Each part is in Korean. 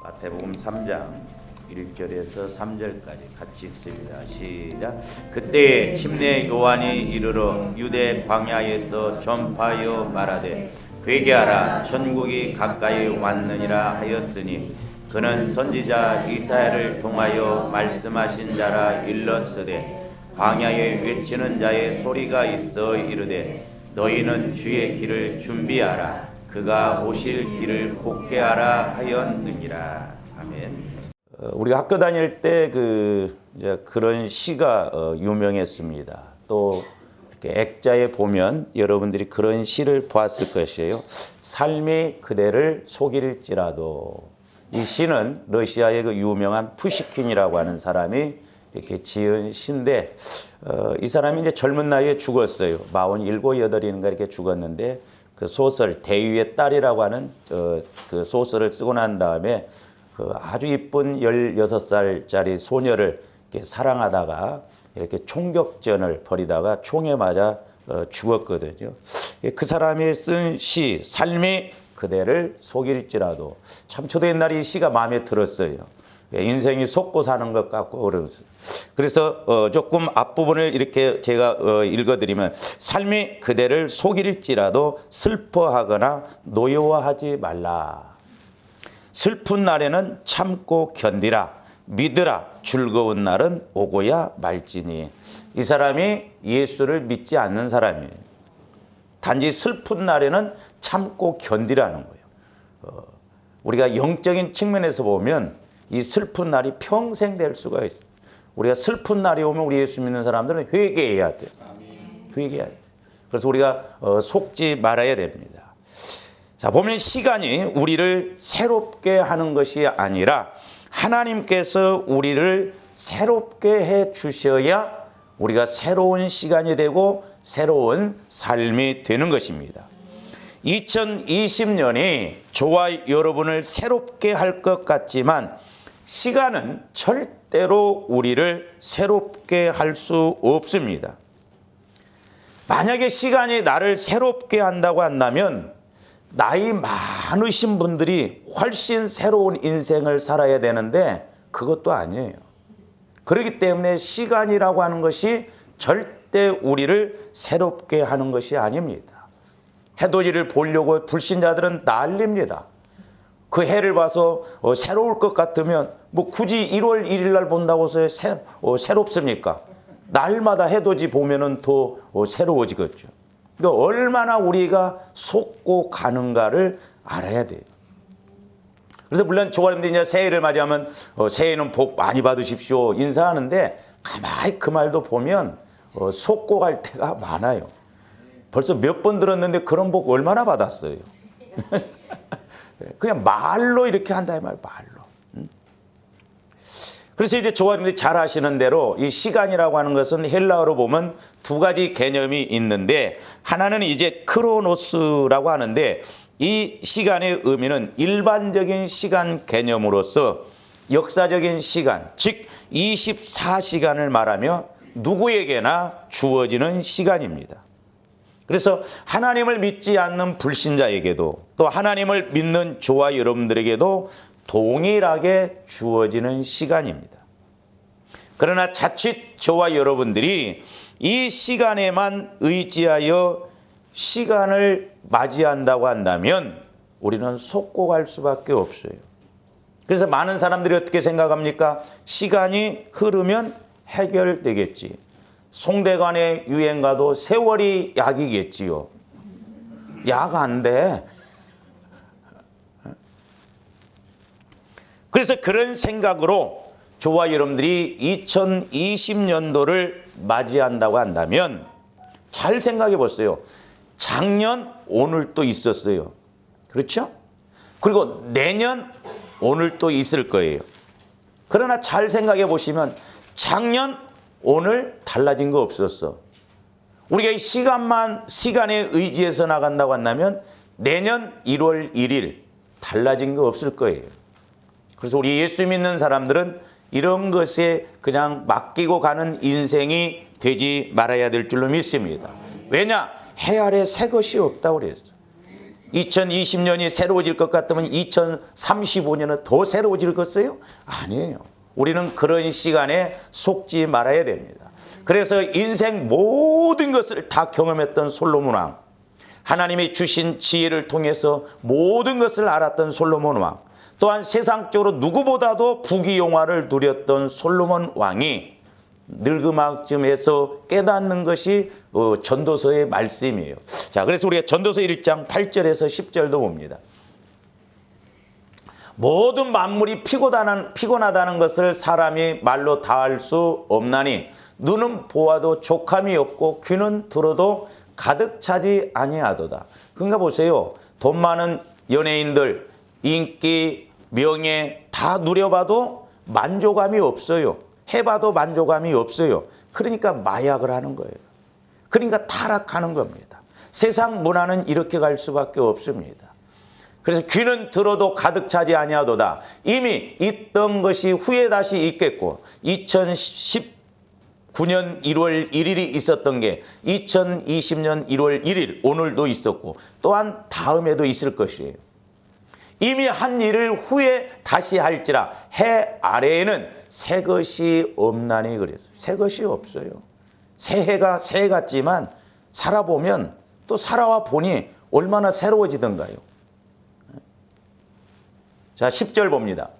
마태복음 3장 1절에서 3절까지 같이 읽습니다. 시작. 그때 침례 요한이 이르러 유대 광야에서 전파하여 말하되 회개하라 천국이 가까이 왔느니라 하였으니 그는 선지자 이사야를 통하여 말씀하신 자라 일렀으되 광야에 외치는 자의 소리가 있어 이르되 너희는 주의 길을 준비하라 그가 오실 길을 곧게 하라 하였느니라. 아멘. 우리가 학교 다닐 때 이제 그런 시가 유명했습니다. 또 이렇게 액자에 보면 여러분들이 그런 시를 보았을 것이에요. 삶이 그대를 속일지라도. 이 시는 러시아의 그 유명한 푸시킨이라고 하는 사람이 이렇게 지은 시인데 이 사람이 이제 젊은 나이에 죽었어요. 47, 8인가 이렇게 죽었는데 그 소설 대위의 딸이라고 하는 그 소설을 쓰고 난 다음에 그 아주 이쁜 16살짜리 소녀를 이렇게 사랑하다가 이렇게 총격전을 벌이다가 총에 맞아 죽었거든요. 그 사람이 쓴 시 삶이 그대를 속일지라도 참 저도 옛날에 이 시가 마음에 들었어요. 인생이 속고 사는 것 같고 그러면서 그래서 조금 앞부분을 이렇게 제가 읽어드리면 삶이 그대를 속일지라도 슬퍼하거나 노여워하지 말라. 슬픈 날에는 참고 견디라. 믿으라. 즐거운 날은 오고야 말지니. 이 사람이 예수를 믿지 않는 사람이에요. 단지 슬픈 날에는 참고 견디라는 거예요. 우리가 영적인 측면에서 보면 이 슬픈 날이 평생 될 수가 있어요. 우리가 슬픈 날이 오면 우리 예수 믿는 사람들은 회개해야 돼요. 회개해야 돼요. 그래서 우리가 속지 말아야 됩니다. 자, 보면 시간이 우리를 새롭게 하는 것이 아니라 하나님께서 우리를 새롭게 해 주셔야 우리가 새로운 시간이 되고 새로운 삶이 되는 것입니다. 2020년이 저와 여러분을 새롭게 할 것 같지만 시간은 절대로 우리를 새롭게 할 수 없습니다. 만약에 시간이 나를 새롭게 한다고 한다면 나이 많으신 분들이 훨씬 새로운 인생을 살아야 되는데 그것도 아니에요. 그렇기 때문에 시간이라고 하는 것이 절대 우리를 새롭게 하는 것이 아닙니다. 해돋이를 보려고 불신자들은 난립니다. 그 해를 봐서 새로울 것 같으면 뭐 굳이 1월 1일 날 본다고 해서 새롭습니까? 날마다 해돋이 보면은 더 새로워지겠죠. 그러니까 얼마나 우리가 속고 가는가를 알아야 돼요. 그래서 물론 조가림들이 이제 새해를 맞이하면 새해는 복 많이 받으십시오 인사하는데 가만히 그 말도 보면 속고 갈 때가 많아요. 벌써 몇 번 들었는데 그런 복 얼마나 받았어요. 그냥 말로 이렇게 한다 이 말 말로. 그래서 이제 조가님들이 잘 아시는 대로 이 시간이라고 하는 것은 헬라어로 보면 두 가지 개념이 있는데 하나는 이제 크로노스라고 하는데 이 시간의 의미는 일반적인 시간 개념으로서 역사적인 시간, 즉 24시간을 말하며 누구에게나 주어지는 시간입니다. 그래서 하나님을 믿지 않는 불신자에게도 또 하나님을 믿는 저와 여러분들에게도 동일하게 주어지는 시간입니다. 그러나 자칫 저와 여러분들이 이 시간에만 의지하여 시간을 맞이한다고 한다면 우리는 속고 갈 수밖에 없어요. 그래서 많은 사람들이 어떻게 생각합니까? 시간이 흐르면 해결되겠지. 송대관의 유행가도 세월이 약이겠지요. 약 안 돼. 그래서 그런 생각으로 저와 여러분들이 2020년도를 맞이한다고 한다면 잘 생각해 보세요. 작년 오늘 또 있었어요. 그렇죠? 그리고 내년 오늘 또 있을 거예요. 그러나 잘 생각해 보시면 작년 오늘 달라진 거 없었어. 우리가 이 시간에 의지해서 나간다고 한다면 내년 1월 1일 달라진 거 없을 거예요. 그래서 우리 예수 믿는 사람들은 이런 것에 그냥 맡기고 가는 인생이 되지 말아야 될 줄로 믿습니다. 왜냐? 해 아래 새 것이 없다고 그랬어요. 2020년이 새로워질 것 같으면 2035년은 더 새로워지겠어요? 아니에요. 우리는 그런 시간에 속지 말아야 됩니다. 그래서 인생 모든 것을 다 경험했던 솔로몬 왕, 하나님이 주신 지혜를 통해서 모든 것을 알았던 솔로몬 왕, 또한 세상적으로 누구보다도 부귀영화를 누렸던 솔로몬 왕이 늙음악쯤에서 깨닫는 것이 전도서의 말씀이에요. 자, 그래서 우리가 전도서 1장 8절에서 10절도 봅니다. 모든 만물이 피곤하다는 것을 사람이 말로 다할 수 없나니 눈은 보아도 족함이 없고 귀는 들어도 가득 차지 아니하도다. 그러니까 보세요. 돈 많은 연예인들, 인기, 명예 다 누려봐도 만족감이 없어요. 해봐도 만족감이 없어요. 그러니까 마약을 하는 거예요. 그러니까 타락하는 겁니다. 세상 문화는 이렇게 갈 수밖에 없습니다. 그래서 귀는 들어도 가득 차지 아니하도다. 이미 있던 것이 후에 다시 있겠고 2019년 1월 1일이 있었던 게 2020년 1월 1일 오늘도 있었고 또한 다음에도 있을 것이에요. 이미 한 일을 후에 다시 할지라 해 아래에는 새 것이 없나니 그래서 새 것이 없어요. 새해가 새 같지만 살아보면 또 살아와 보니 얼마나 새로워지던가요. 자, 10절 봅니다.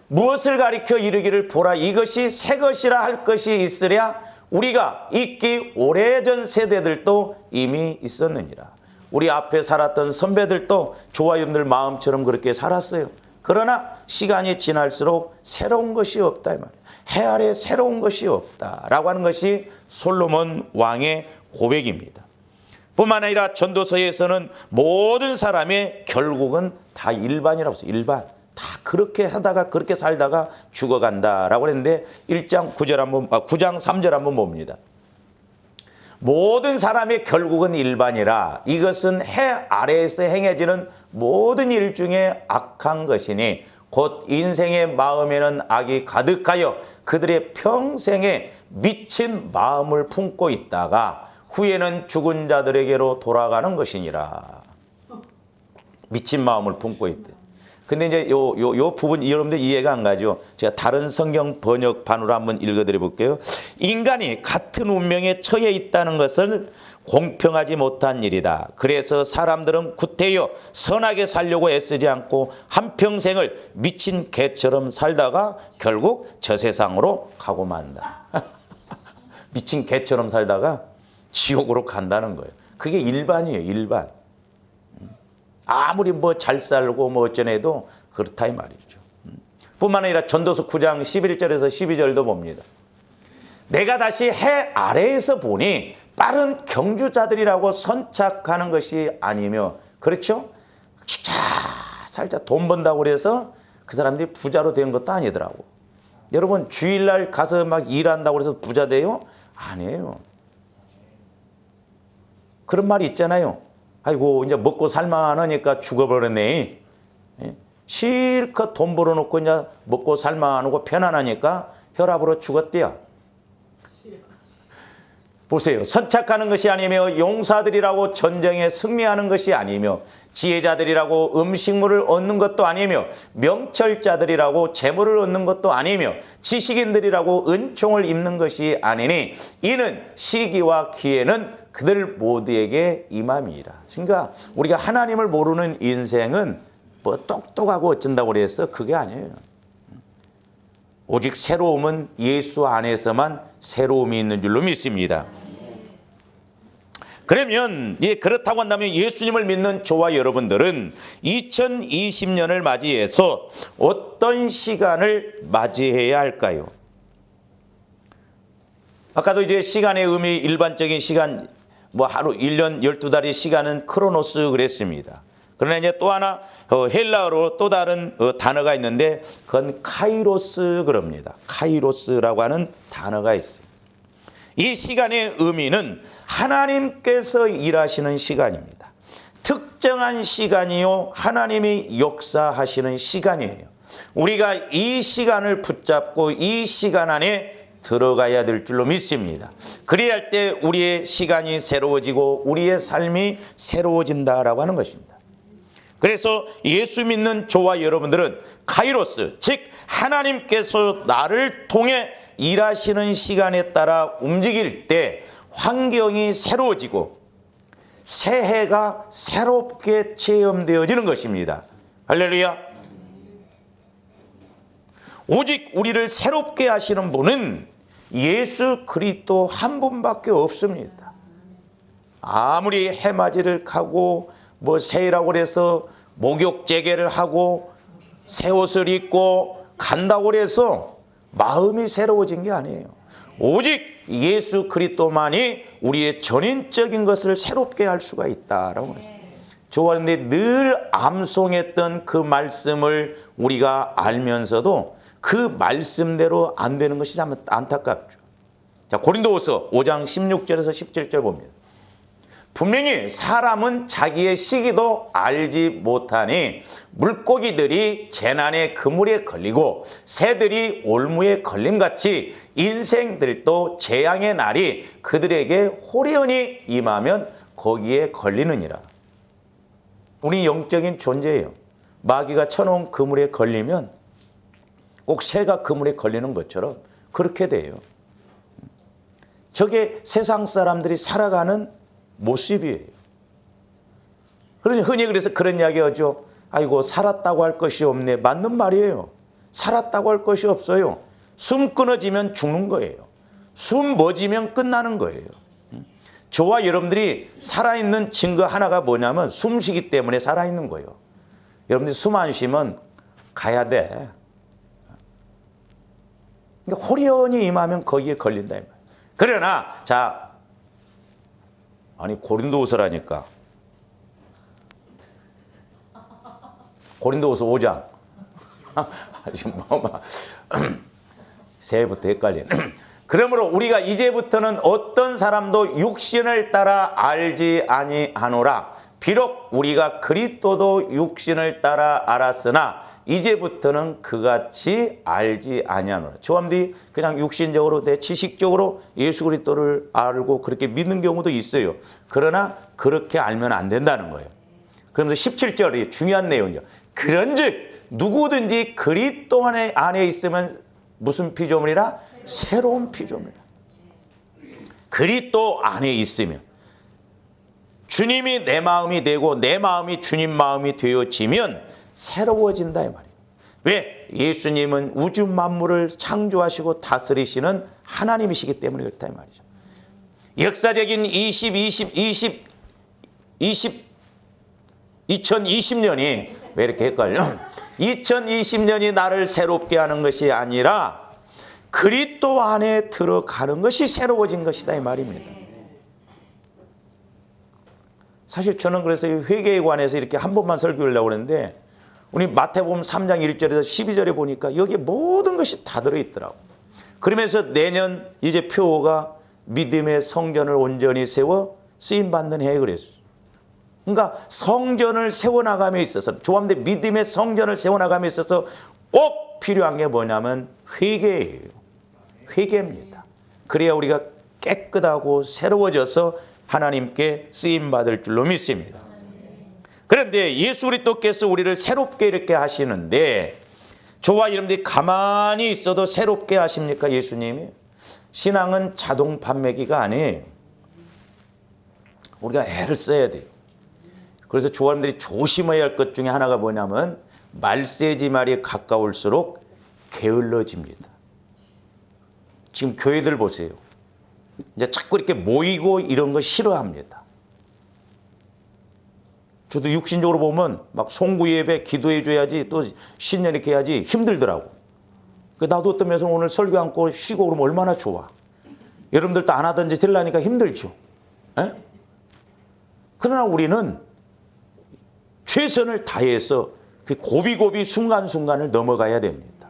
무엇을 가리켜 이르기를 보라 이것이 새 것이라 할 것이 있으랴 우리가 있기 오래전 세대들도 이미 있었느니라. 우리 앞에 살았던 선배들도 저와 여러분들 마음처럼 그렇게 살았어요. 그러나 시간이 지날수록 새로운 것이 없다 이 말이에요. 해 아래 새로운 것이 없다라고 하는 것이 솔로몬 왕의 고백입니다. 뿐만 아니라 전도서에서는 모든 사람의 결국은 다 일반이라고 했어요. 일반. 다 그렇게 하다가 그렇게 살다가 죽어간다라고 했는데 9장 3절 한번 봅니다. 모든 사람의 결국은 일반이라 이것은 해 아래에서 행해지는 모든 일 중에 악한 것이니 곧 인생의 마음에는 악이 가득하여 그들의 평생에 미친 마음을 품고 있다가 후에는 죽은 자들에게로 돌아가는 것이니라. 미친 마음을 품고 있대. 근데 이제 요 부분 여러분들 이해가 안 가죠. 제가 다른 성경 번역판으로 한번 읽어드려 볼게요. 인간이 같은 운명에 처해 있다는 것을 공평하지 못한 일이다. 그래서 사람들은 구태여 선하게 살려고 애쓰지 않고 한평생을 미친 개처럼 살다가 결국 저 세상으로 가고 만다. 미친 개처럼 살다가 지옥으로 간다는 거예요. 그게 일반이에요. 일반. 아무리 뭐 잘 살고 뭐 어쩌네도 그렇다 이 말이죠. 뿐만 아니라 전도서 9장 11절에서 12절도 봅니다. 내가 다시 해 아래에서 보니 빠른 경주자들이라고 선착하는 것이 아니며 그렇죠? 살짝 돈 번다고 그래서 그 사람들이 부자로 된 것도 아니더라고. 여러분 주일날 가서 막 일한다고 해서 부자 돼요? 아니에요. 그런 말이 있잖아요. 아이고 이제 먹고 살만하니까 죽어버렸네. 실컷 돈 벌어놓고 이제 먹고 살만하고 편안하니까 혈압으로 죽었대요. 보세요. 선착하는 것이 아니며 용사들이라고 전쟁에 승리하는 것이 아니며 지혜자들이라고 음식물을 얻는 것도 아니며 명철자들이라고 재물을 얻는 것도 아니며 지식인들이라고 은총을 입는 것이 아니니 이는 시기와 기회는 그들 모두에게 임함이라. 그러니까 우리가 하나님을 모르는 인생은 뭐 똑똑하고 어쩐다고 그래서 그게 아니에요. 오직 새로움은 예수 안에서만 새로움이 있는 줄로 믿습니다. 그러면 그렇다고 한다면 예수님을 믿는 저와 여러분들은 2020년을 맞이해서 어떤 시간을 맞이해야 할까요? 아까도 이제 시간의 의미 일반적인 시간 뭐 하루 1년 12달의 시간은 크로노스 그랬습니다. 그러나 이제 또 하나 헬라어로 또 다른 단어가 있는데 그건 카이로스 그럽니다. 카이로스라고 하는 단어가 있어요. 이 시간의 의미는 하나님께서 일하시는 시간입니다. 특정한 시간이요 하나님이 역사하시는 시간이에요. 우리가 이 시간을 붙잡고 이 시간 안에 들어가야 될 줄로 믿습니다. 그래야 할 때 우리의 시간이 새로워지고 우리의 삶이 새로워진다라고 하는 것입니다. 그래서 예수 믿는 저와 여러분들은 카이로스, 즉 하나님께서 나를 통해 일하시는 시간에 따라 움직일 때 환경이 새로워지고 새해가 새롭게 체험되어지는 것입니다. 할렐루야. 오직 우리를 새롭게 하시는 분은 예수 그리스도 한 분밖에 없습니다. 아무리 해맞이를 하고 뭐 새해라고 해서 목욕 재개를 하고 새 옷을 입고 간다고 해서 마음이 새로워진 게 아니에요. 오직 예수 그리스도만이 우리의 전인적인 것을 새롭게 할 수가 있다라고 했어요. 좋아하는데 늘 암송했던 그 말씀을 우리가 알면서도 그 말씀대로 안 되는 것이 참 안타깝죠. 자, 고린도후서 5장 16절에서 17절 봅니다. 분명히 사람은 자기의 시기도 알지 못하니 물고기들이 재난의 그물에 걸리고 새들이 올무에 걸림같이 인생들도 재앙의 날이 그들에게 호련히 임하면 거기에 걸리느니라. 우리 영적인 존재예요. 마귀가 쳐놓은 그물에 걸리면 꼭 새가 그물에 걸리는 것처럼 그렇게 돼요. 저게 세상 사람들이 살아가는 모습이에요. 그래서 흔히 그래서 그런 이야기 하죠. 아이고 살았다고 할 것이 없네. 맞는 말이에요. 살았다고 할 것이 없어요. 숨 끊어지면 죽는 거예요. 숨 멎으면 끝나는 거예요. 저와 여러분들이 살아있는 증거 하나가 뭐냐면 숨쉬기 때문에 살아있는 거예요. 여러분들이 숨 안 쉬면 가야 돼. 그러니까 호련히 임하면 거기에 걸린다. 그러나 자, 아니 고린도후서라니까. 고린도후서 5장. 지금 새해부터 헷갈리네. 그러므로 우리가 이제부터는 어떤 사람도 육신을 따라 알지 아니하노라. 비록 우리가 그리스도도 육신을 따라 알았으나 이제부터는 그같이 알지 아니하노라. 저함들이 그냥 육신적으로 내 지식적으로 예수 그리스도를 알고 그렇게 믿는 경우도 있어요. 그러나 그렇게 알면 안 된다는 거예요. 그러면서 17절이 중요한 내용이죠. 그런즉 누구든지 그리스도 안에 있으면 무슨 피조물이라? 새로운 피조물이라. 그리스도 안에 있으면 주님이 내 마음이 되고 내 마음이 주님 마음이 되어지면 새로워진다 이 말이에요. 왜? 예수님은 우주 만물을 창조하시고 다스리시는 하나님이시기 때문에 그렇다 이 말이죠. 역사적인 2020년이 왜 이렇게 헷갈려? 2020년이 나를 새롭게 하는 것이 아니라 그리스도 안에 들어가는 것이 새로워진 것이다 이 말입니다. 사실 저는 그래서 회개에 관해서 이렇게 한 번만 설교를 하려고 했는데 우리 마태복음 3장 1절에서 12절에 보니까 여기 모든 것이 다 들어있더라고. 그러면서 내년 이제 표어가 믿음의 성전을 온전히 세워 쓰임받는 해에 그랬어요. 그러니까 성전을 세워나감에 있어서 조합대 믿음의 성전을 세워나감에 있어서 꼭 필요한 게 뭐냐면 회개예요. 회개입니다. 그래야 우리가 깨끗하고 새로워져서 하나님께 쓰임받을 줄로 믿습니다. 그런데 예수 그리스도께서 우리를 새롭게 이렇게 하시는데 저와 여러분들이 가만히 있어도 새롭게 하십니까? 예수님이? 신앙은 자동 판매기가 아니에요. 우리가 애를 써야 돼요. 그래서 조합들이 조심해야 할 것 중에 하나가 뭐냐면 말세지 말이 가까울수록 게을러집니다. 지금 교회들 보세요. 이제 자꾸 이렇게 모이고 이런 거 싫어합니다. 저도 육신적으로 보면 막 송구 예배 기도해 줘야지 또 신년 이렇게 해야지 힘들더라고. 나도 어떤 면에서 오늘 설교 않고 쉬고 그러면 얼마나 좋아. 여러분들도 안 하든지 들라니까 힘들죠. 에? 그러나 우리는 최선을 다해서 그 고비고비 순간순간을 넘어가야 됩니다.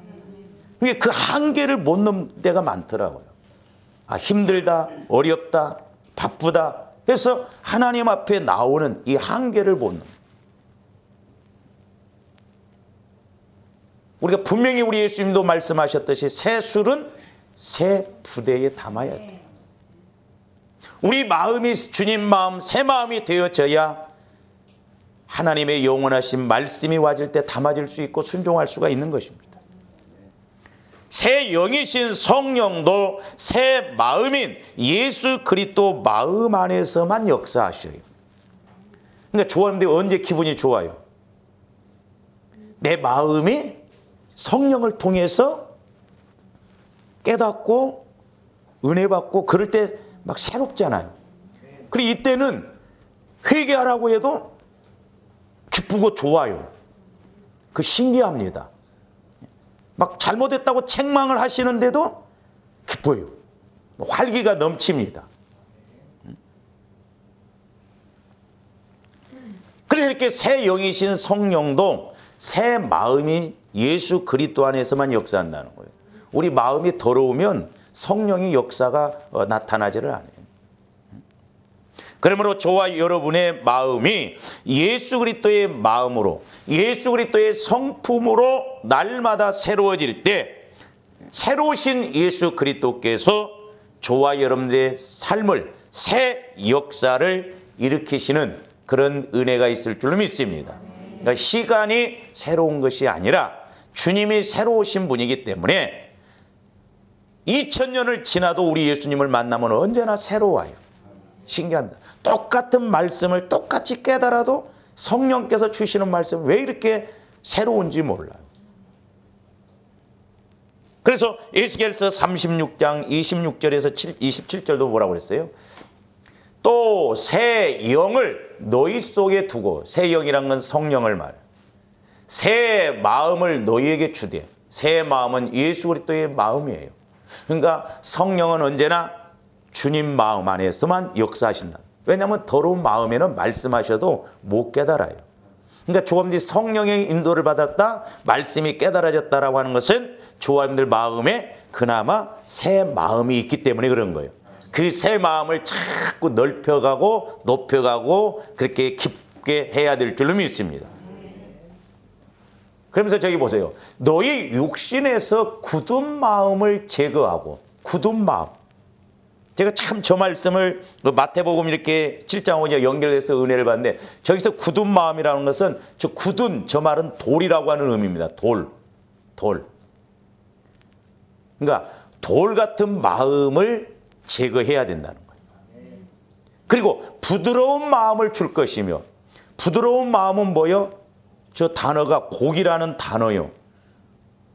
그 한계를 못 넘는 데가 많더라고요. 아, 힘들다, 어렵다, 바쁘다. 그래서 하나님 앞에 나오는 이 한계를 못 넘는. 우리가 분명히 우리 예수님도 말씀하셨듯이 새 술은 새 부대에 담아야 돼. 우리 마음이 주님 마음, 새 마음이 되어져야 하나님의 영원하신 말씀이 와질 때 담아질 수 있고 순종할 수가 있는 것입니다. 새 영이신 성령도 새 마음인 예수 그리스도 마음 안에서만 역사하셔요. 그러니까 좋아하는데 언제 기분이 좋아요? 내 마음이 성령을 통해서 깨닫고 은혜 받고 그럴 때 막 새롭잖아요. 그리고 이때는 회개하라고 해도 기쁘고 좋아요. 그 신기합니다. 막 잘못했다고 책망을 하시는데도 기뻐요. 활기가 넘칩니다. 그래서 이렇게 새 영이신 성령도 새 마음이 예수 그리스도 안에서만 역사한다는 거예요. 우리 마음이 더러우면 성령의 역사가 나타나지를 않아요. 그러므로 저와 여러분의 마음이 예수 그리스도의 마음으로, 예수 그리스도의 성품으로 날마다 새로워질 때 새로우신 예수 그리스도께서 저와 여러분들의 삶을 새 역사를 일으키시는 그런 은혜가 있을 줄로 믿습니다. 그러니까 시간이 새로운 것이 아니라 주님이 새로우신 분이기 때문에 2000년을 지나도 우리 예수님을 만나면 언제나 새로워요. 신기합니다. 똑같은 말씀을 똑같이 깨달아도 성령께서 주시는 말씀 왜 이렇게 새로운지 몰라요. 그래서 에스겔서 36장 26절에서 27절도 뭐라고 그랬어요? 또 새 영을 너희 속에 두고, 새 영이란 건 성령을 말해요. 새 마음을 너희에게 주되, 새 마음은 예수 그리스도의 마음이에요. 그러니까 성령은 언제나 주님 마음 안에서만 역사하신다. 왜냐하면 더러운 마음에는 말씀하셔도 못 깨달아요. 그러니까 조금 뒤 성령의 인도를 받았다, 말씀이 깨달아졌다라고 하는 것은 조합들 마음에 그나마 새 마음이 있기 때문에 그런 거예요. 그 새 마음을 자꾸 넓혀가고 높여가고 그렇게 깊게 해야 될 줄로 믿습니다. 그러면서 저기 보세요. 너희 육신에서 굳은 마음을 제거하고, 굳은 마음. 제가 참 저 말씀을 마태복음 이렇게 7장 5절 연결해서 은혜를 받는데, 저기서 굳은 마음이라는 것은 저 굳은, 저 말은 돌이라고 하는 의미입니다. 돌. 그러니까 돌 같은 마음을 제거해야 된다는 거예요. 그리고 부드러운 마음을 줄 것이며, 부드러운 마음은 뭐요? 저 단어가 고기라는 단어요.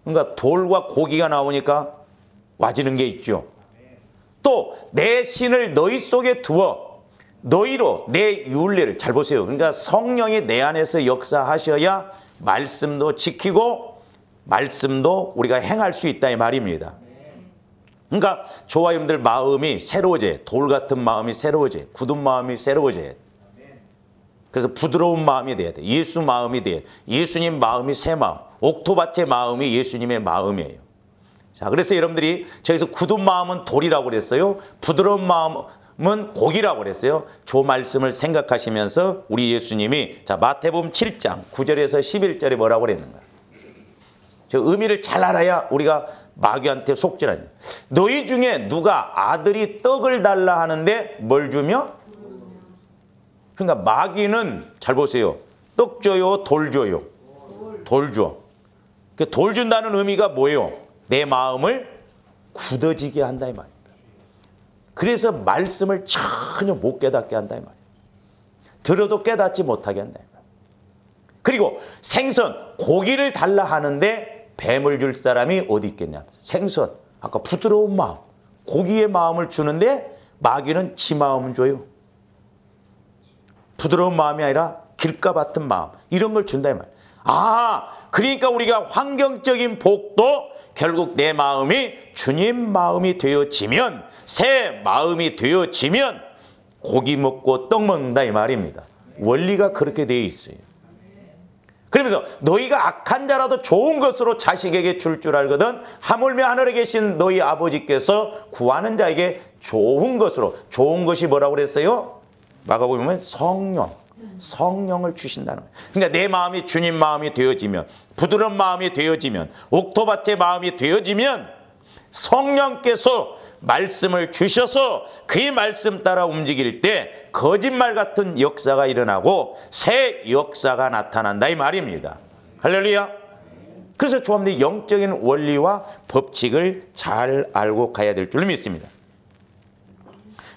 그러니까 돌과 고기가 나오니까 와지는 게 있죠. 또 내 신을 너희 속에 두어 너희로 내 율례를, 잘 보세요. 그러니까 성령이 내 안에서 역사하셔야 말씀도 지키고 말씀도 우리가 행할 수 있다 이 말입니다. 그러니까 저와 여러분들 마음이 새로워져요. 돌 같은 마음이 새로워져요. 굳은 마음이 새로워져요. 그래서 부드러운 마음이 돼야 돼. 예수 마음이 돼야 돼. 예수님 마음이 새 마음. 옥토밭의 마음이 예수님의 마음이에요. 자, 그래서 여러분들이 저기서 굳은 마음은 돌이라고 그랬어요. 부드러운 마음은 고기라고 그랬어요. 저 말씀을 생각하시면서 우리 예수님이 자 마태복음 7장 9절에서 11절에 뭐라고 그랬는가. 저 의미를 잘 알아야 우리가 마귀한테 속질 않아요. 너희 중에 누가 아들이 떡을 달라 하는데 뭘 주며? 그러니까 마귀는 잘 보세요. 떡 줘요, 돌 줘요. 돌 줘. 돌 준다는 의미가 뭐예요? 내 마음을 굳어지게 한다 이 말입니다. 그래서 말씀을 전혀 못 깨닫게 한다 이 말이에요. 들어도 깨닫지 못하게 한다 이 말이에요. 그리고 생선, 고기를 달라 하는데 뱀을 줄 사람이 어디 있겠냐. 생선, 아까 부드러운 마음, 고기의 마음을 주는데 마귀는 지 마음은 줘요. 부드러운 마음이 아니라 길가 같은 마음, 이런 걸 준다 이 말이에요. 아, 그러니까 우리가 환경적인 복도 결국 내 마음이 주님 마음이 되어지면, 새 마음이 되어지면 고기 먹고 떡 먹는다 이 말입니다. 원리가 그렇게 되어 있어요. 그러면서 너희가 악한 자라도 좋은 것으로 자식에게 줄 줄 알거든 하물며 하늘에 계신 너희 아버지께서 구하는 자에게 좋은 것으로, 좋은 것이 뭐라고 그랬어요? 마가복음에 성령을 주신다는 거예요. 그러니까 내 마음이 주님 마음이 되어지면, 부드러운 마음이 되어지면, 옥토밭의 마음이 되어지면 성령께서 말씀을 주셔서 그 말씀 따라 움직일 때 거짓말 같은 역사가 일어나고 새 역사가 나타난다 이 말입니다. 할렐루야. 그래서 조합원들이 영적인 원리와 법칙을 잘 알고 가야 될 줄 믿습니다.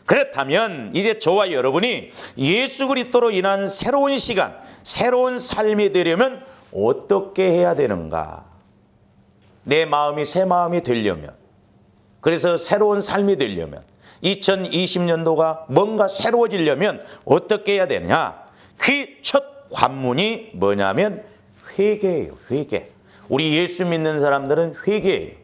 그렇다면 이제 저와 여러분이 예수 그리스도로 인한 새로운 시간, 새로운 삶이 되려면 어떻게 해야 되는가? 내 마음이 새 마음이 되려면, 그래서 새로운 삶이 되려면, 2020년도가 뭔가 새로워지려면 어떻게 해야 되느냐? 그 첫 관문이 뭐냐면 회개예요. 회개. 우리 예수 믿는 사람들은 회개예요.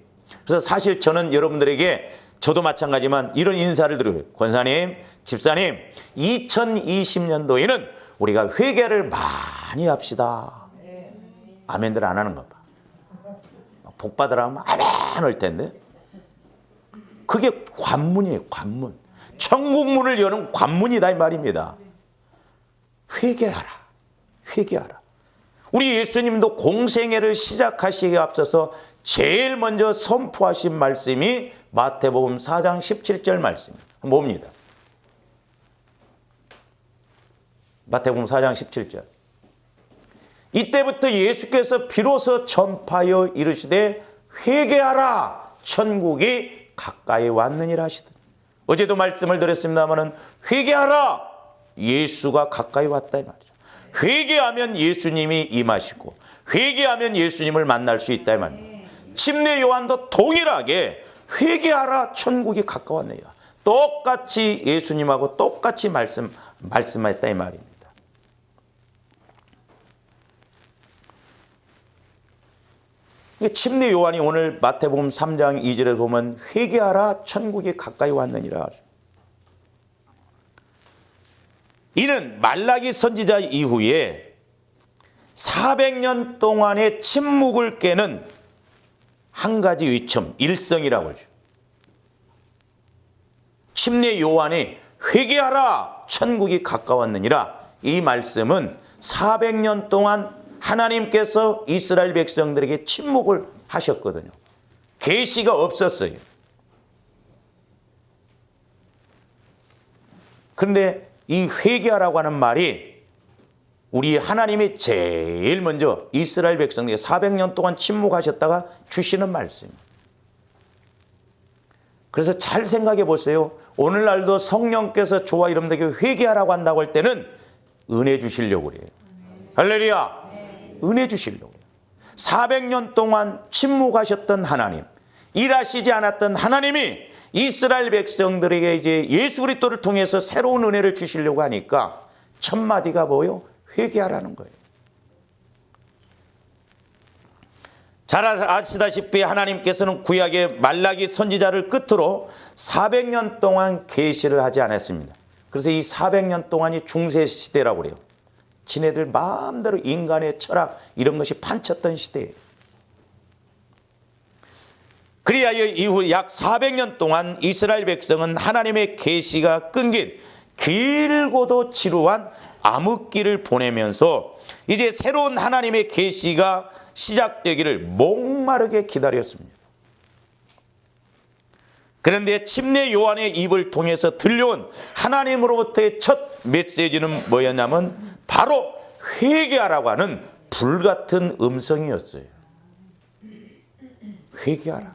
그래서 사실 저는 여러분들에게, 저도 마찬가지지만 이런 인사를 드려요. 권사님, 집사님, 2020년도에는 우리가 회개를 많이 합시다. 아멘들 안 하는 것 봐. 복 받으라 하면 아멘 할 텐데. 그게 관문이에요. 관문. 천국 문을 여는 관문이다 이 말입니다. 회개하라. 회개하라. 우리 예수님도 공생애를 시작하시기에 앞서서 제일 먼저 선포하신 말씀이 마태복음 4장 17절 말씀입니다. 뭡니다? 마태복음 4장 17절. 이때부터 예수께서 비로소 전파하여 이르시되 회개하라 천국이 가까이 왔느니라 하시더니, 어제도 말씀을 드렸습니다마는 회개하라 예수가 가까이 왔다 이 말이죠. 회개하면 예수님이 임하시고 회개하면 예수님을 만날 수 있다 이 말입니다. 침례 요한도 동일하게 회개하라 천국이 가까웠네요. 똑같이 예수님하고 똑같이 말씀했다 이 말입니다. 침례 요한이 오늘 마태복음 3장 2절에 보면 회개하라 천국이 가까이 왔느니라. 이는 말라기 선지자 이후에 400년 동안의 침묵을 깨는 한 가지 위첨, 일성이라고 하죠. 침례 요한이 회개하라 천국이 가까웠느니라, 이 말씀은 400년 동안 하나님께서 이스라엘 백성들에게 침묵을 하셨거든요. 계시가 없었어요. 그런데 이 회개하라고 하는 말이 우리 하나님이 제일 먼저 이스라엘 백성에게 400년 동안 침묵하셨다가 주시는 말씀입니다. 그래서 잘 생각해 보세요. 오늘날도 성령께서 저와 여러분들에게 회개하라고 한다고 할 때는 은혜 주시려고 그래요. 할렐루야. 은혜 주시려고 그래요. 400년 동안 침묵하셨던 하나님, 일하시지 않았던 하나님이 이스라엘 백성들에게 이제 예수 그리스도를 통해서 새로운 은혜를 주시려고 하니까 첫 마디가 뭐예요? 회개하라는 거예요. 잘 아시다시피 하나님께서는 구약의 말라기 선지자를 끝으로 400년 동안 계시를 하지 않았습니다. 그래서 이 400년 동안이 중세 시대라고 그래요. 지네들 마음대로 인간의 철학 이런 것이 판쳤던 시대예요. 그리하여 이후 약 400년 동안 이스라엘 백성은 하나님의 계시가 끊긴 길고도 지루한 암흑기를 보내면서 이제 새로운 하나님의 계시가 시작되기를 목마르게 기다렸습니다. 그런데 침례 요한의 입을 통해서 들려온 하나님으로부터의 첫 메시지는 뭐였냐면 바로 회개하라고 하는 불같은 음성이었어요. 회개하라.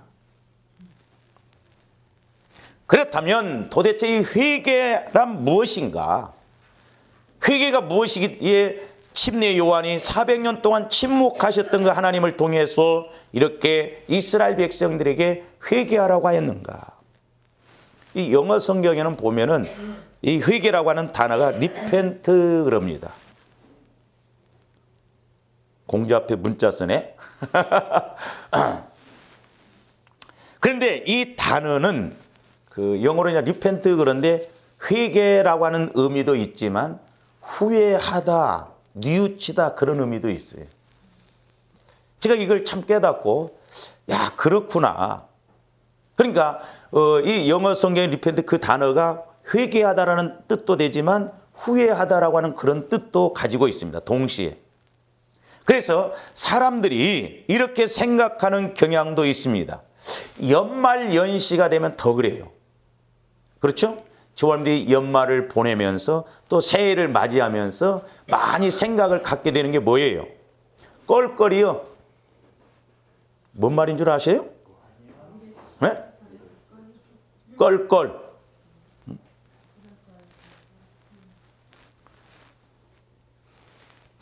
그렇다면 도대체 이 회개란 무엇인가? 회개가 무엇이기에 침례 요한이 400년 동안 침묵하셨던 그 하나님을 통해서 이렇게 이스라엘 백성들에게 회개하라고 하였는가? 이 영어 성경에는 보면은 이 회개라고 하는 단어가 repent 그럽니다. 공주 앞에 문자 쓰네. 그런데 이 단어는 그 영어로 그냥 repent 그런데 회개라고 하는 의미도 있지만 후회하다, 뉘우치다 그런 의미도 있어요. 제가 이걸 참 깨닫고 야 그렇구나. 그러니까 이 영어 성경의 repent 그 단어가 회개하다라는 뜻도 되지만 후회하다라고 하는 그런 뜻도 가지고 있습니다. 동시에. 그래서 사람들이 이렇게 생각하는 경향도 있습니다. 연말 연시가 되면 더 그래요. 그렇죠? 저월들이 연말을 보내면서 또 새해를 맞이하면서 많이 생각을 갖게 되는 게 뭐예요? 껄껄이요. 뭔 말인 줄 아세요? 네? 껄껄.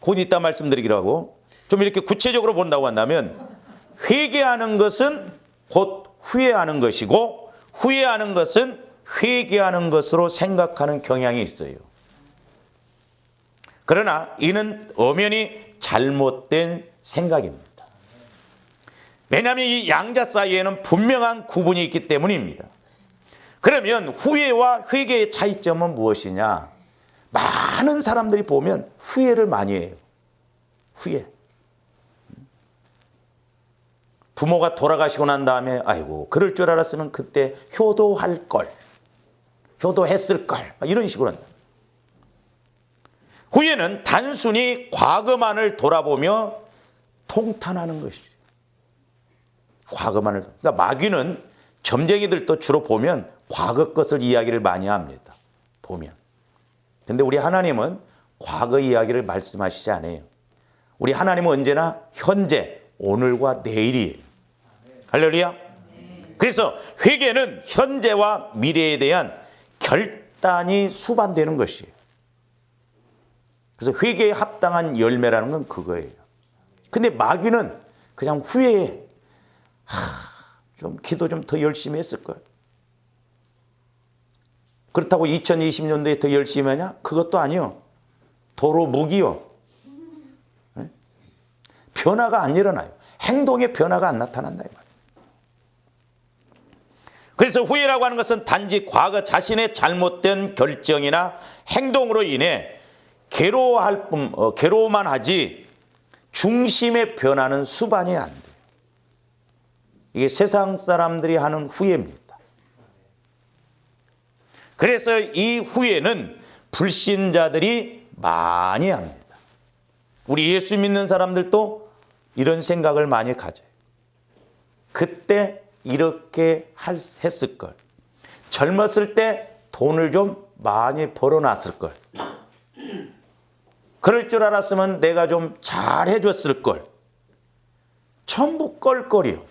곧 이따 말씀드리기로 하고, 좀 이렇게 구체적으로 본다고 한다면, 회개하는 것은 곧 후회하는 것이고, 후회하는 것은 회개하는 것으로 생각하는 경향이 있어요. 그러나 이는 엄연히 잘못된 생각입니다. 왜냐하면 이 양자 사이에는 분명한 구분이 있기 때문입니다. 그러면 후회와 회개의 차이점은 무엇이냐? 많은 사람들이 보면 후회를 많이 해요. 후회. 부모가 돌아가시고 난 다음에 아이고 그럴 줄 알았으면 그때 효도할 걸, 효도했을 걸, 이런 식으로 한다. 후회는 단순히 과거만을 돌아보며 통탄하는 것이죠. 과거만을. 그러니까 마귀는 점쟁이들도 주로 보면 과거 것을 이야기를 많이 합니다. 보면. 근데 우리 하나님은 과거 이야기를 말씀하시지 않아요. 우리 하나님은 언제나 현재, 오늘과 내일이에요. 할렐루야. 그래서 회개는 현재와 미래에 대한 결단이 수반되는 것이에요. 그래서 회개에 합당한 열매라는 건 그거예요. 근데 마귀는 그냥 후회해. 좀 기도 좀 더 열심히 했을걸. 그렇다고 2020년도에 더 열심히 하냐? 그것도 아니요. 도로 무기요. 변화가 안 일어나요. 행동에 변화가 안 나타난다 이 말이에요. 그래서 후회라고 하는 것은 단지 과거 자신의 잘못된 결정이나 행동으로 인해 괴로워만 하지 중심의 변화는 수반이 안 돼요. 이게 세상 사람들이 하는 후회입니다. 그래서 이 후회는 불신자들이 많이 합니다. 우리 예수 믿는 사람들도 이런 생각을 많이 가져요. 그때 이렇게 했을 걸. 젊었을 때 돈을 좀 많이 벌어놨을 걸. 그럴 줄 알았으면 내가 좀 잘해줬을 걸. 전부 껄껄이요.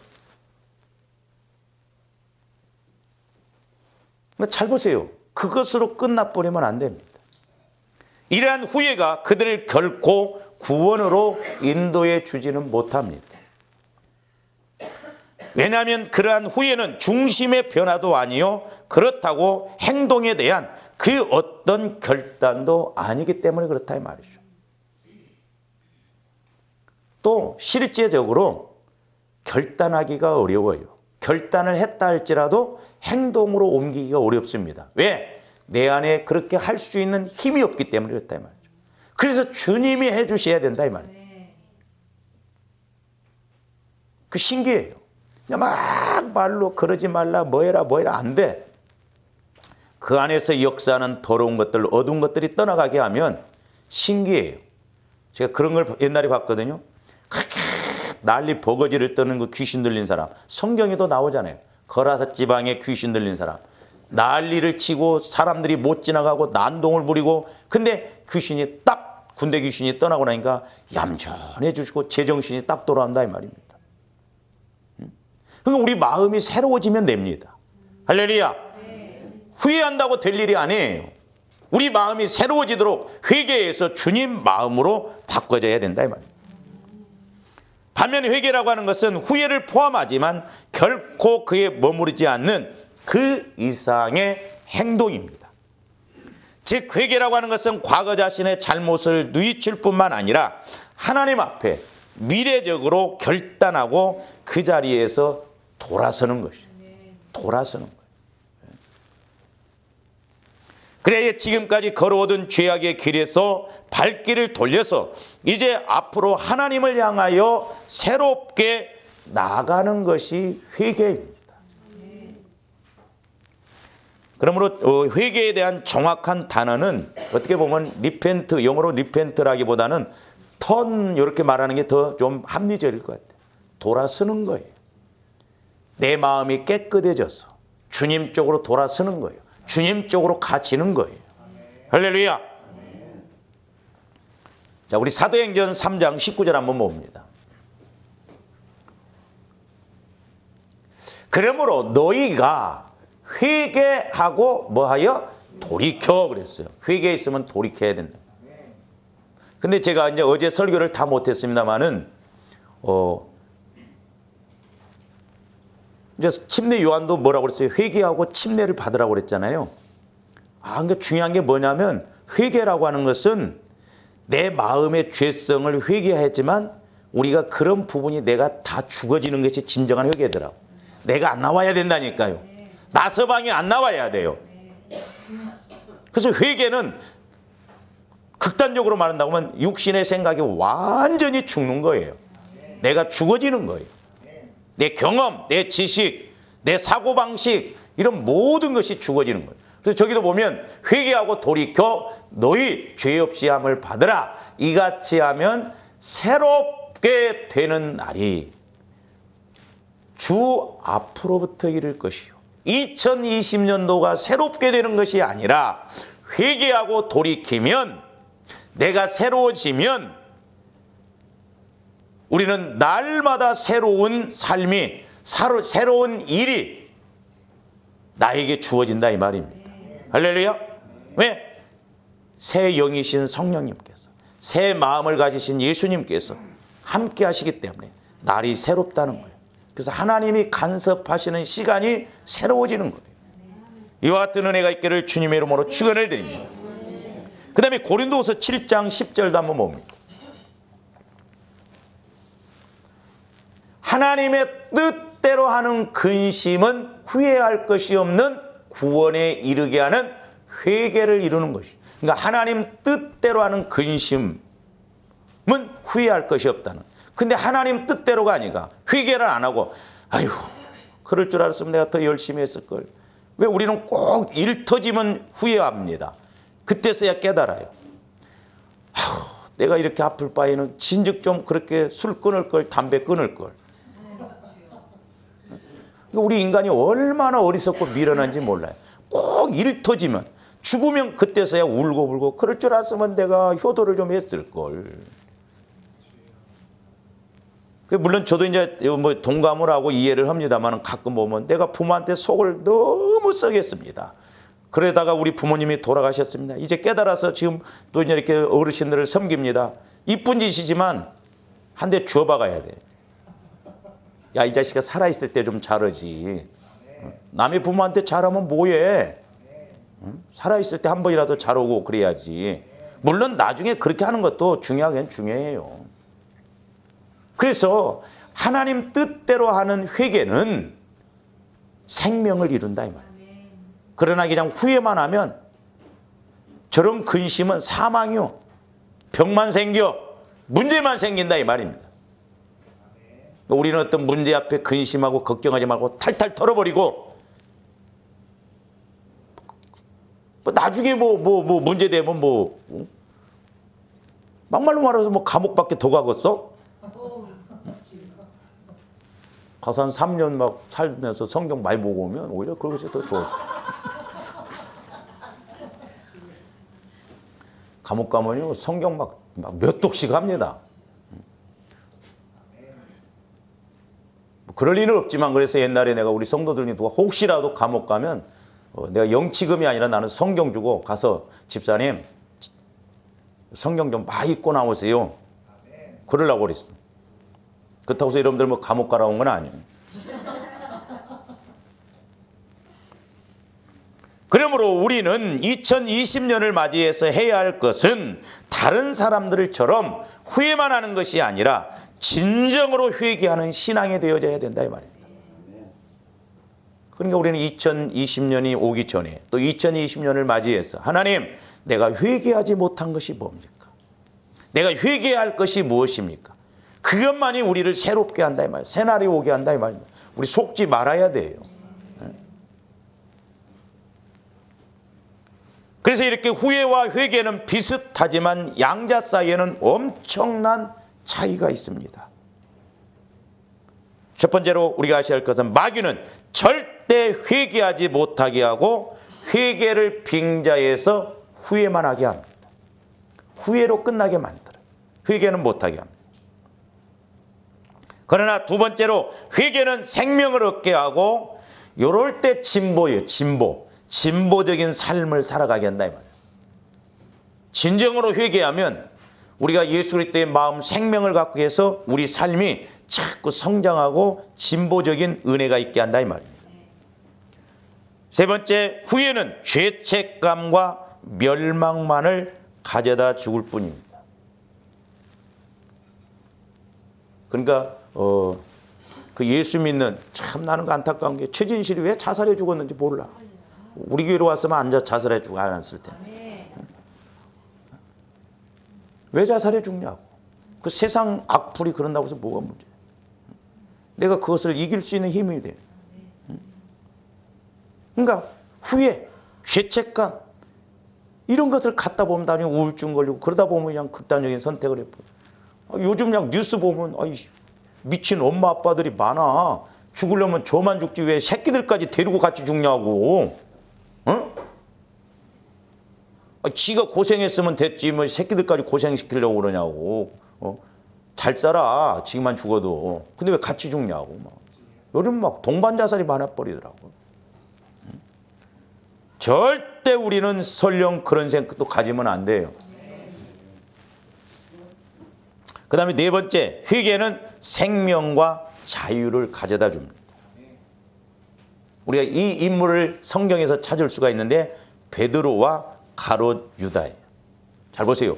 잘 보세요. 그것으로 끝나버리면 안 됩니다. 이러한 후회가 그들을 결코 구원으로 인도해 주지는 못합니다. 왜냐하면 그러한 후회는 중심의 변화도 아니요 그렇다고 행동에 대한 그 어떤 결단도 아니기 때문에 그렇다 이 말이죠. 또 실제적으로 결단하기가 어려워요. 결단을 했다 할지라도 행동으로 옮기기가 어렵습니다. 왜? 내 안에 그렇게 할 수 있는 힘이 없기 때문에 그렇다 이 말이죠. 그래서 주님이 해주셔야 된다 이 말이에요. 그 신기해요. 그냥 막 말로 그러지 말라 뭐해라 안 돼. 그 안에서 역사하는 더러운 것들, 어두운 것들이 떠나가게 하면 신기해요. 제가 그런 걸 옛날에 봤거든요. 난리 버거지를 떠는 그 귀신 들린 사람. 성경에도 나오잖아요. 거라사 지방에 귀신 들린 사람. 난리를 치고 사람들이 못 지나가고 난동을 부리고 근데 귀신이 딱 군대 귀신이 떠나고 나니까 얌전해지고 제정신이 딱 돌아온다 이 말입니다. 그러니까 우리 마음이 새로워지면 됩니다. 할렐루야. 후회한다고 될 일이 아니에요. 우리 마음이 새로워지도록 회개해서 주님 마음으로 바꿔져야 된다 이 말입니다. 반면에 회개라고 하는 것은 후회를 포함하지만 결코 그에 머무르지 않는 그 이상의 행동입니다. 즉 회개라고 하는 것은 과거 자신의 잘못을 뉘우칠 뿐만 아니라 하나님 앞에 미래적으로 결단하고 그 자리에서 돌아서는 것이에요. 돌아서는 거예요. 그래야 지금까지 걸어오던 죄악의 길에서 발길을 돌려서 이제 앞으로 하나님을 향하여 새롭게 나가는 것이 회개입니다. 그러므로 회개에 대한 정확한 단어는 어떻게 보면 리펜트, 영어로 리펜트라기보다는 턴 이렇게 말하는 게 더 좀 합리적일 것 같아요. 돌아서는 거예요. 내 마음이 깨끗해져서 주님 쪽으로 돌아서는 거예요. 주님 쪽으로 가지는 거예요. 할렐루야. 자, 우리 사도행전 3장 19절 한번 봅니다. 그러므로 너희가 회개하고 뭐하여? 돌이켜 그랬어요. 회개했으면 돌이켜야 된다. 근데 제가 이제 어제 설교를 다 못했습니다만은 이제 침례 요한도 뭐라고 그랬어요? 회개하고 침례를 받으라고 그랬잖아요. 그러니까 중요한 게 뭐냐면 회개라고 하는 것은 내 마음의 죄성을 회개했지만 우리가 그런 부분이 내가 다 죽어지는 것이 진정한 회개더라고. 내가 안 나와야 된다니까요. 나 서방이 안 나와야 돼요. 그래서 회개는 극단적으로 말한다고 하면 육신의 생각이 완전히 죽는 거예요. 내가 죽어지는 거예요. 내 경험, 내 지식, 내 사고방식 이런 모든 것이 죽어지는 거예요. 그래서 저기도 보면 회개하고 돌이켜 너희 죄 없이 함을 받으라. 이같이 하면 새롭게 되는 날이 주 앞으로부터 이를 것이요. 2020년도가 새롭게 되는 것이 아니라 회개하고 돌이키면 내가 새로워지면 우리는 날마다 새로운 삶이 새로운 일이 나에게 주어진다 이 말입니다. 할렐루야. 왜? 새 영이신 성령님께서 새 마음을 가지신 예수님께서 함께 하시기 때문에 날이 새롭다는 거예요. 그래서 하나님이 간섭하시는 시간이 새로워지는 거예요. 이와 같은 은혜가 있기를 주님의 이름으로 축원을 드립니다. 그 다음에 고린도후서 7장 10절도 한번 봅니다. 하나님의 뜻대로 하는 근심은 후회할 것이 없는 구원에 이르게 하는 회개를 이루는 것이죠. 그러니까 하나님 뜻대로 하는 근심은 후회할 것이 없다는. 근데 하나님 뜻대로가 아니라 회개를 안 하고 아이고 그럴 줄 알았으면 내가 더 열심히 했을걸. 왜 우리는 꼭 일 터지면 후회합니다. 그때서야 깨달아요. 아휴, 내가 이렇게 아플 바에는 진즉 좀 그렇게 술 끊을 걸, 담배 끊을 걸. 우리 인간이 얼마나 어리석고 미련한지 몰라요. 꼭 일 터지면 죽으면 그때서야 울고불고 그럴 줄 알았으면 내가 효도를 좀 했을 걸. 물론 저도 이제 뭐 동감을 하고 이해를 합니다만 가끔 보면 내가 부모한테 속을 너무 썩였습니다. 그러다가 우리 부모님이 돌아가셨습니다. 이제 깨달아서 지금 또 이렇게 어르신들을 섬깁니다. 이쁜 짓이지만 한 대 주워박아야 돼. 야, 이 자식아 살아있을 때 좀 잘하지. 남의 부모한테 잘하면 뭐해. 살아있을 때 한 번이라도 잘하고 그래야지. 물론 나중에 그렇게 하는 것도 중요하긴 중요해요. 그래서 하나님 뜻대로 하는 회개는 생명을 이룬다 이 말이에요. 그러나 그냥 후회만 하면 저런 근심은 사망이요. 병만 생겨. 문제만 생긴다 이 말입니다. 우리는 어떤 문제 앞에 근심하고 걱정하지 말고 탈탈 털어버리고 나중에 문제되면 막말로 말해서 감옥밖에 더 가겠어? 가서 한 3년 막 살면서 성경 많이 보고 오면 오히려 그것이 더 좋아져. 감옥 가면요 성경 막 몇 독씩 합니다. 그럴 리는 없지만 그래서 옛날에 내가 우리 성도들이 누가 혹시라도 감옥 가면 내가 영치금이 아니라 나는 성경 주고 가서 집사님 성경 좀 많이 읽고 나오세요. 그러려고 그랬어. 그렇다고 해서 여러분들 뭐 감옥 가라 온 건 아니에요. 그러므로 우리는 2020년을 맞이해서 해야 할 것은 다른 사람들처럼 후회만 하는 것이 아니라 진정으로 회개하는 신앙이 되어져야 된다 이 말입니다. 그러니까 우리는 2020년이 오기 전에 또 2020년을 맞이해서 하나님 내가 회개하지 못한 것이 뭡니까? 내가 회개해야 할 것이 무엇입니까? 그것만이 우리를 새롭게 한다 이 말이에요. 새날이 오게 한다 이 말입니다. 우리 속지 말아야 돼요. 그래서 이렇게 후회와 회개는 비슷하지만 양자 사이에는 엄청난 차이가 있습니다. 첫 번째로 우리가 아셔야 할 것은 마귀는 절대 회개하지 못하게 하고 회개를 빙자해서 후회만 하게 합니다. 후회로 끝나게 만들어요. 회개는 못하게 합니다. 그러나 두 번째로 회개는 생명을 얻게 하고 요럴 때 진보예요. 진보적인 삶을 살아가게 한다 이 말이에요. 진정으로 회개하면 우리가 예수 그리스도의 마음 생명을 갖고 해서 우리 삶이 자꾸 성장하고 진보적인 은혜가 있게 한다 이 말입니다. 세 번째, 후회는 죄책감과 멸망만을 가져다 죽을 뿐입니다. 그러니까 그 예수 믿는 참 나는 안타까운 게 최진실이 왜 자살해 죽었는지 몰라. 우리 교회로 왔으면 안 자살해 죽지 않았을 텐데. 왜 자살해 죽냐고. 그 세상 악플이 그런다고 해서 뭐가 문제야. 내가 그것을 이길 수 있는 힘이 돼. 그러니까 후회, 죄책감 이런 것을 갖다 보면 나중에 우울증 걸리고 그러다 보면 그냥 극단적인 선택을 해버려. 요즘 그냥 뉴스 보면 미친 엄마 아빠들이 많아. 죽으려면 저만 죽지 왜 새끼들까지 데리고 같이 죽냐고. 어? 지가 고생했으면 됐지 뭐 새끼들까지 고생시키려고 그러냐고. 잘 살아 지금만 죽어도. 근데 왜 같이 죽냐고. 요즘 막 동반자살이 많아버리더라고. 절대 우리는 설령 그런 생각도 가지면 안 돼요. 그 다음에 네 번째, 회개는 생명과 자유를 가져다 줍니다. 우리가 이 인물을 성경에서 찾을 수가 있는데 베드로와 가롯 유다예요. 잘 보세요.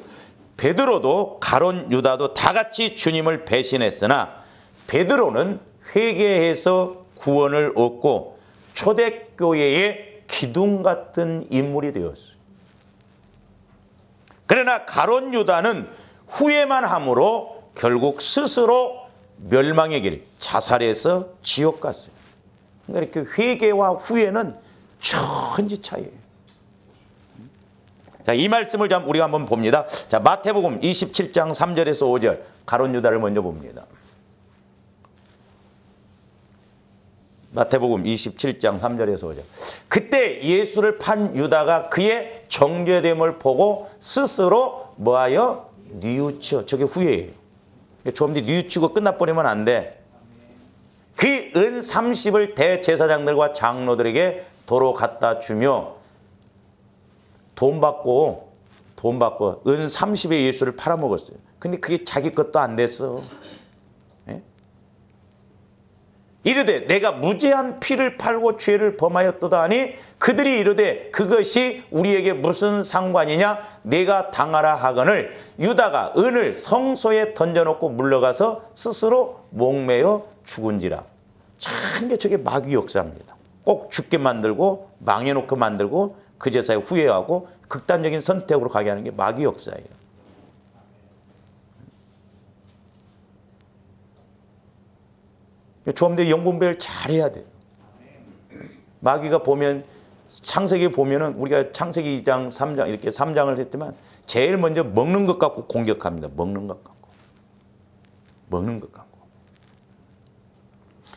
베드로도 가롯 유다도 다 같이 주님을 배신했으나 베드로는 회개해서 구원을 얻고 초대교회의 기둥 같은 인물이 되었어요. 그러나 가롯 유다는 후회만 함으로 결국 스스로 멸망의 길, 자살해서 지옥 갔어요. 그러니까 이렇게 회개와 후회는 천지 차이예요. 자, 이 말씀을 우리가 한번 봅니다. 자, 마태복음 27장 3절에서 5절 가롯 유다를 먼저 봅니다. 마태복음 27장 3절에서 5절. 그때 예수를 판 유다가 그의 정죄됨을 보고 스스로 뭐하여 뉘우쳐. 저게 후회예요. 좀 뒤 뉘우치고 끝나버리면 안 돼. 그 은 30을 대제사장들과 장로들에게 도로 갖다 주며 돈 받고 은 30의 예수를 팔아먹었어요. 근데 그게 자기 것도 안 됐어. 이르되 내가 무죄한 피를 팔고 죄를 범하였도다 하니 그들이 이르되 그것이 우리에게 무슨 상관이냐 내가 당하라 하거늘 유다가 은을 성소에 던져놓고 물러가서 스스로 목매어 죽은지라. 참 게 저게 마귀 역사입니다. 꼭 죽게 만들고 망해놓고 만들고 그제서야 후회하고 극단적인 선택으로 가게 하는 게 마귀 역사예요. 조합대 영공배를 잘해야 돼요. 마귀가 보면 창세기 보면은 우리가 창세기 2장, 3장 이렇게 3장을 했지만 제일 먼저 먹는 것 갖고 공격합니다. 먹는 것 갖고.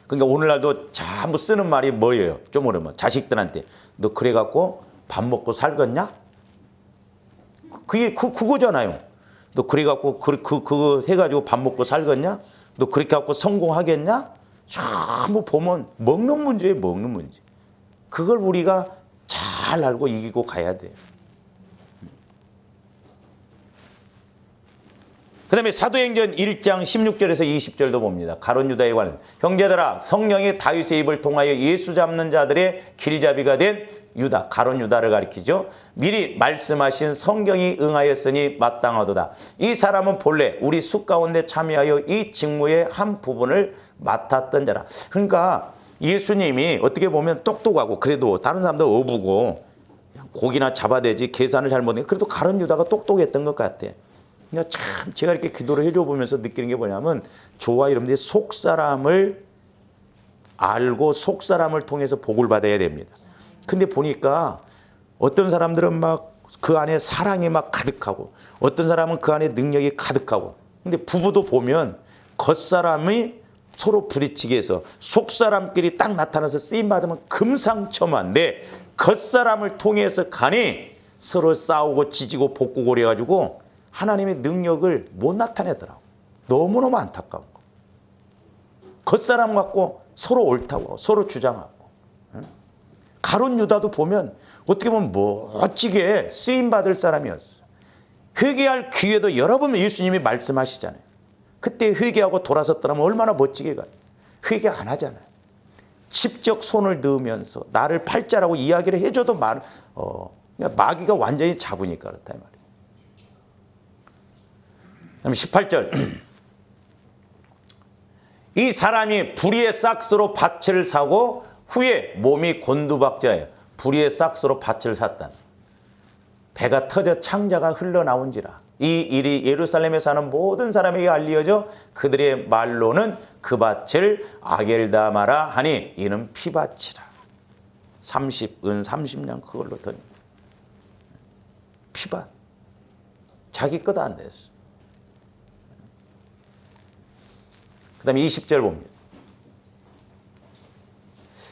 그러니까 오늘날도 전부 쓰는 말이 뭐예요? 좀 어려면 자식들한테 너 그래 갖고 밥 먹고 살겠냐? 그게 그거잖아요. 너 그래 갖고 그거 해가지고 밥 먹고 살겠냐? 너 그렇게 갖고 성공하겠냐? 전부 보면 먹는 문제예요. 먹는 문제. 그걸 우리가 잘 알고 이기고 가야 돼요. 그 다음에 사도행전 1장 16절에서 20절도 봅니다. 가롯 유다에 관한 형제들아 성령이 다윗의 입을 통하여 예수 잡는 자들의 길잡이가 된 유다, 가롯 유다를 가리키죠. 미리 말씀하신 성경이 응하였으니 마땅하도다. 이 사람은 본래 우리 수 가운데 참여하여 이 직무의 한 부분을 맡았던 자라. 그러니까 예수님이 어떻게 보면 똑똑하고 그래도 다른 사람도 어부고 고기나 잡아대지 계산을 잘못해. 그래도 가롯 유다가 똑똑했던 것 같아. 그러니까 참 제가 이렇게 기도를 해줘 보면서 느끼는 게 뭐냐면 저와 여러분들이 속사람을 알고 속사람을 통해서 복을 받아야 됩니다. 근데 보니까 어떤 사람들은 막 그 안에 사랑이 막 가득하고 어떤 사람은 그 안에 능력이 가득하고 근데 부부도 보면 겉사람이 서로 부딪히게 해서 속사람끼리 딱 나타나서 쓰임받으면 금상첨화인데 겉사람을 통해서 가니 서로 싸우고 지지고 볶고 그래가지고 하나님의 능력을 못 나타내더라고. 너무너무 안타까운 거. 겉사람 갖고 서로 옳다고 서로 주장하고. 가룟 유다도 보면 어떻게 보면 멋지게 쓰임받을 사람이었어. 회개할 기회도 여러 번 예수님이 말씀하시잖아요. 그때 회개하고 돌아섰더라면 얼마나 멋지게 가요. 회개 안 하잖아요. 직접 손을 넣으면서 나를 팔자라고 이야기를 해줘도 마귀가 완전히 잡으니까 그렇다 이 말이에요. 18절 이 사람이 불의의 싹스로 밭을 사고 후에 몸이 곤두박자예요. 불의의 싹스로 밭을 샀다. 배가 터져 창자가 흘러나온지라. 이 일이 예루살렘에 사는 모든 사람에게 알려져 그들의 말로는 그 밭을 아겔다마라 하니 이는 피밭이라. 30은 30냥 그걸로 던 피밭. 자기 것 안 됐어. 그 다음에 20절 봅니다.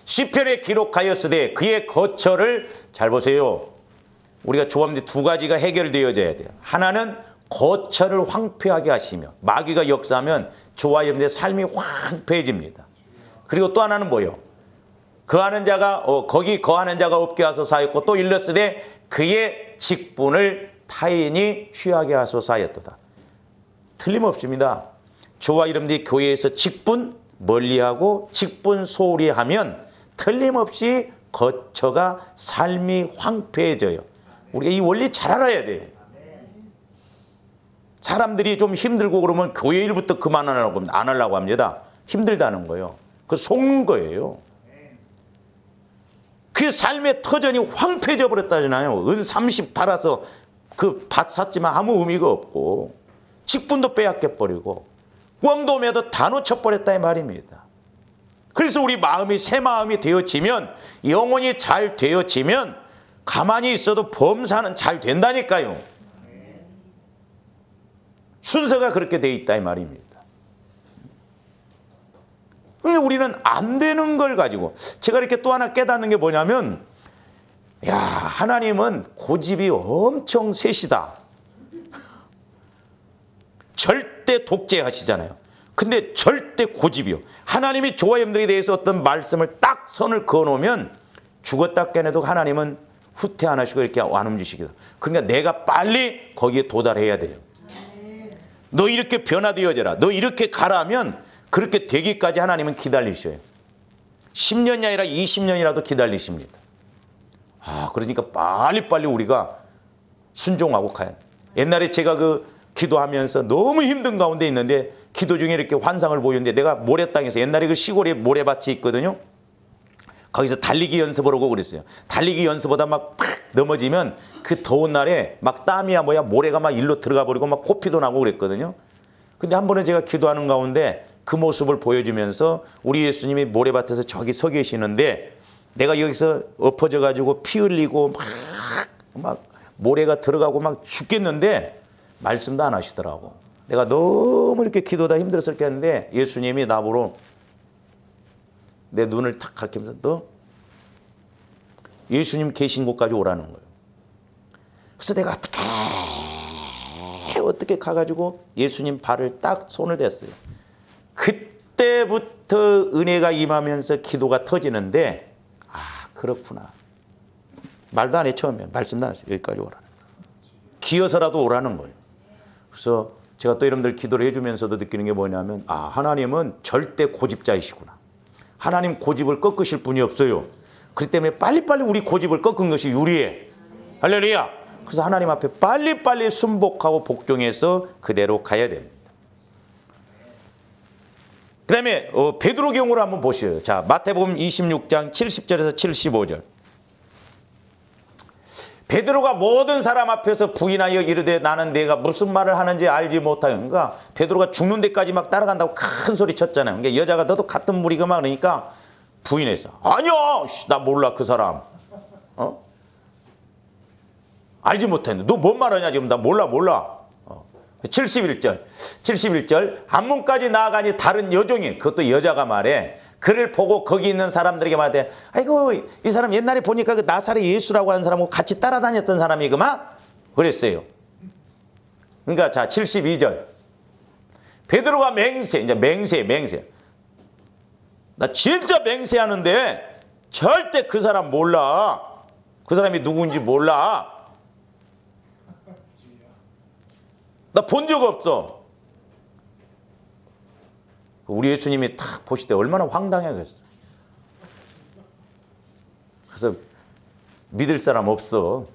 시편에 기록하였으되 그의 거처를 잘 보세요. 우리가 조합인데 두 가지가 해결되어져야 돼요. 하나는 거처를 황폐하게 하시며 마귀가 역사하면 저와 여러분의 삶이 황폐해집니다. 그리고 또 하나는 뭐예요? 거기 거하는 자가 없게 하소서 하였고 또 일렀으되 그의 직분을 타인이 취하게 하소서 하였도다. 틀림없습니다. 저와 여러분들이 교회에서 직분 멀리하고 직분 소홀히 하면 틀림없이 거처가 삶이 황폐해져요. 우리가 이 원리 잘 알아야 돼요. 사람들이 좀 힘들고 그러면 교회 일부터 그만 안 하려고 합니다. 힘들다는 거예요. 그 속는 거예요. 그 삶의 터전이 황폐해져 버렸다잖아요. 은 30 팔아서 그 밭 샀지만 아무 의미가 없고 직분도 빼앗겨 버리고 꽝도매도 다 놓쳐버렸다 이 말입니다. 그래서 우리 마음이 새 마음이 되어지면 영혼이 잘 되어지면 가만히 있어도 범사는 잘 된다니까요. 순서가 그렇게 돼 있다 이 말입니다. 근데 우리는 안 되는 걸 가지고 제가 이렇게 또 하나 깨닫는 게 뭐냐면 하나님은 고집이 엄청 세시다. 절대 독재하시잖아요. 근데 절대 고집이요. 하나님이 저와 여러분들에 대해서 어떤 말씀을 딱 선을 그어놓으면 죽었다 깨내도 하나님은 후퇴 안 하시고 이렇게 안 움직이시다. 그러니까 내가 빨리 거기에 도달해야 돼요. 너 이렇게 변화되어져라. 너 이렇게 가라면 그렇게 되기까지 하나님은 기다리셔요. 10년이 아니라 20년이라도 기다리십니다. 그러니까 빨리빨리 우리가 순종하고 가야 돼요. 옛날에 제가 기도하면서 너무 힘든 가운데 있는데 기도 중에 이렇게 환상을 보였는데 내가 모래땅에서 옛날에 그 시골에 모래밭이 있거든요. 거기서 달리기 연습을 하고 그랬어요. 달리기 연습하다 막 넘어지면 그 더운 날에 막 땀이야 모래가 막 일로 들어가 버리고 막 코피도 나고 그랬거든요. 근데 한 번은 제가 기도하는 가운데 그 모습을 보여주면서 우리 예수님이 모래밭에서 저기 서 계시는데 내가 여기서 엎어져 가지고 피 흘리고 막 모래가 들어가고 막 죽겠는데 말씀도 안 하시더라고. 내가 너무 이렇게 기도다 힘들어서 이렇게 했는데 예수님이 나보러 내 눈을 탁 가리키면서 너 예수님 계신 곳까지 오라는 거예요. 그래서 내가 어떻게 가가지고 예수님 발을 딱 손을 댔어요. 그때부터 은혜가 임하면서 기도가 터지는데 그렇구나. 말도 안 해 처음에. 말씀도 안 했어요. 여기까지 오라는 거예요. 기어서라도 오라는 거예요. 그래서 제가 또 여러분들 기도를 해주면서도 느끼는 게 뭐냐면 하나님은 절대 고집자이시구나. 하나님 고집을 꺾으실 분이 없어요. 그렇기 때문에 빨리빨리 우리 고집을 꺾은 것이 유리해. 할렐루야. 그래서 하나님 앞에 빨리빨리 순복하고 복종해서 그대로 가야 됩니다. 그 다음에 베드로 경우를 한번 보시죠. 자, 마태복음 26장 70절에서 75절. 베드로가 모든 사람 앞에서 부인하여 이르되 나는 내가 무슨 말을 하는지 알지 못하여. 그러니까 베드로가 죽는 데까지 막 따라간다고 큰 소리 쳤잖아요. 그러니까 여자가 너도 같은 무리가 막 그러니까 부인했어. 아니야, 나 몰라 그 사람. 알지 못했는데 너 뭔 말하냐 지금 나 몰라. 71절 안문까지 나아가니 다른 여종이, 그것도 여자가 말해, 그를 보고 거기 있는 사람들에게 말하되 아이고 이 사람 옛날에 보니까 그 나사렛 예수라고 하는 사람하고 같이 따라다녔던 사람이구만 그랬어요. 그러니까 자 72절 베드로가 맹세, 이제 맹세 나 진짜 맹세하는데 절대 그 사람 몰라. 그 사람이 누군지 몰라. 나 본 적 없어. 우리 예수님이 딱 보실 때 얼마나 황당해겠어. 그래서 믿을 사람 없어.